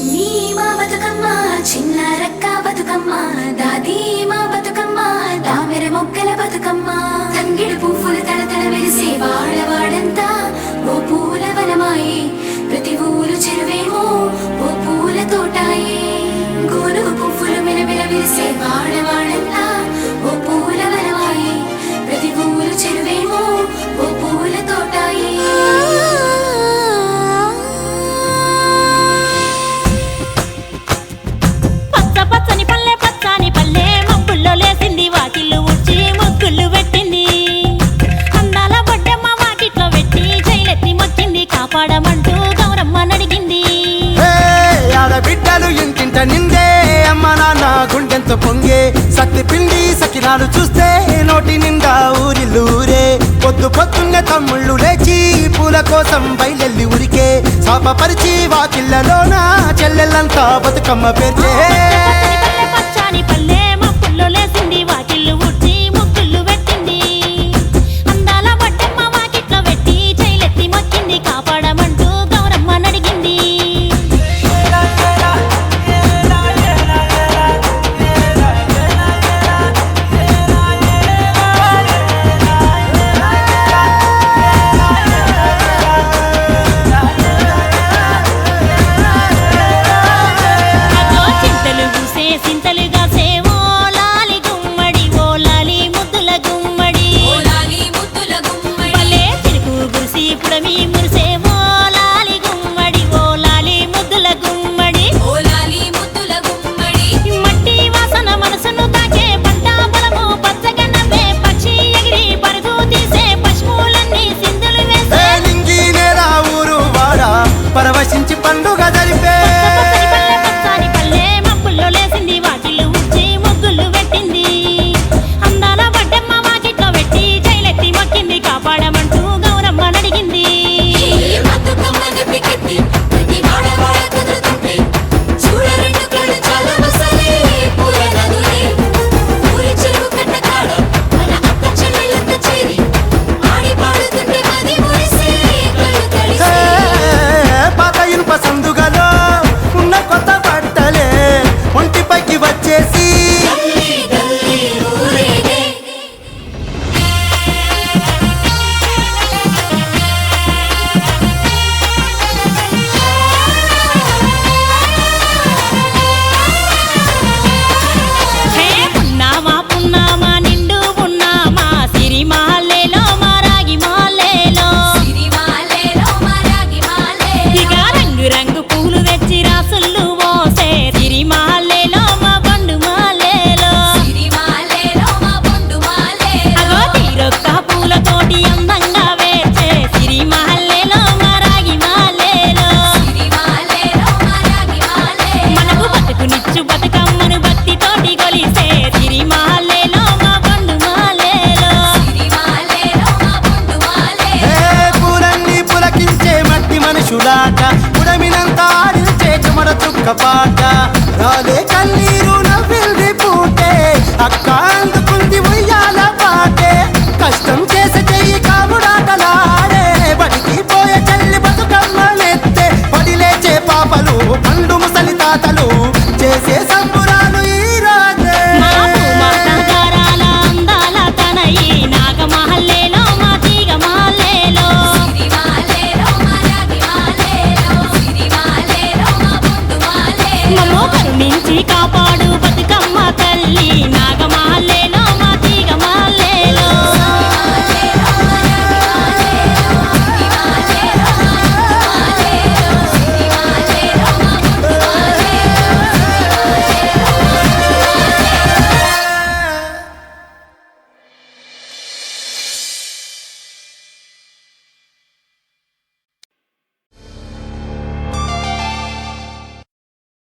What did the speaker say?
చిన్ని మా బతుకమ్మ చిన్నారక్క బతుకమ్మ దాది మా బతుకమ్మ దామెర మొగ్గల బతుకమ్మ తంగిడు పువ్వులు తడతడ వెలిసే వాడవాడంతా ఓ పూల వనమాయే ప్రతి ఊరు చెరువేమో ఓ పూల తోటాయే గోనుగు పువ్వులు మిలమిల విరిసే వాడవాడంతా ఓ పూల వనమాయే ప్రతి ఊరు చెరువేమో ఓ పూల తోటాయే కాపాడమంటూ గౌరమ్మ నడిగింది. ఆడబిడ్డలు ఇంటింట నిందే అమ్మ నాన్న గుండెంతో పొంగే సత్తి పిండి సకినాలు చూస్తే నోటి నిండా ఊరిల్లూరే పొద్దు పొద్దున్నే తమ్ముళ్ళు లేచి పూల కోసం బయలెల్లి ఉరికే శాపపరిచి వాకిళ్ళలోన చెల్లెళ్ళంతా బతుకమ్మ పేర్చే పచ్చాని పల్లె మప్పుల్లో లేసింది వాకిళ్ళు ఊడ్చి ముగ్గుళ్ళు పెట్టింది. అందాల బొడ్డమ్మ వాకిట్లో పెట్టి జైలెత్తి మొక్కింది కాపాడమంటూ గౌరమ్మ నడిగింది. సింతలుగా సేవో లాలి గుమ్మడి ఓ లాలి ముద్దుల గుమ్మడి భలే చిరుకు గురిసి పుడమి మురిసేవో లాలి గుమ్మడి ఓ లాలి ముద్దుల గుమ్మడి మట్టి వాసన మనసును తాకే పంట పొలము పచ్చగా నవ్వే పక్షి ఎగిరి పరుగు తీసే పశువులన్నీ సింధులు వేసే నింగి నేల ఊరు వాడ పరవశించి పండుగ జరిపే లేసింది వాకిళ్ళు ఉచ్చి ముగ్గులు పెట్టింది. అందాల బడ్డమ్మ వాకిట్లో పెట్టి జైలెత్తి మొక్కింది కాపాడమంటూ గౌరమ్మ నడిగింది. పాత ఇనుప సందుగలో ఉన్న కొత్త బట్టలే ఒంటిపైకి వచ్చేసి పున్నామా పున్నామా నిండు పున్నామా సిరి మాలేలో మారాగి మాలేలో ఇక రంగు రంగు పూలు తెచ్చి రాసుళ్ళు మోసే సిరి మాలేలో మా పండు మాలేలో అగో తీరొక్క పూలతోటి అందంగా వేచే సిరి మాలేలో మారాగి మాలేలో మనకు బతుకునిచ్చు బతుకమ్మను భక్తితోటి కొలిసే సిరి మాలేలో మా పండు మాలేలో పూలన్నీ పులకించే మట్టి మనుషులాట ఉడమినంత ఆడించే చెమడ చుక్క పాట రాలే కన్నీరు నవ్వింది పూటే అక్క అందుకుంది ఉయ్యాల పాటే కష్టం చేసే చెయ్యి కాముడాటలాడే బడికి పోయే చెల్లి బతుకమ్మనెత్తే పడి లేచే పాపలు పండు ముసలి తాతలు చేసే సంబురాలు ఈ రోజే మా నగారాల అందాల తనయి నాగమహల్లేలో మా తీగ మహల్లేలో మమ్మో కరుణించి కాపాడు బతుకమ్మ తల్లి నాగమ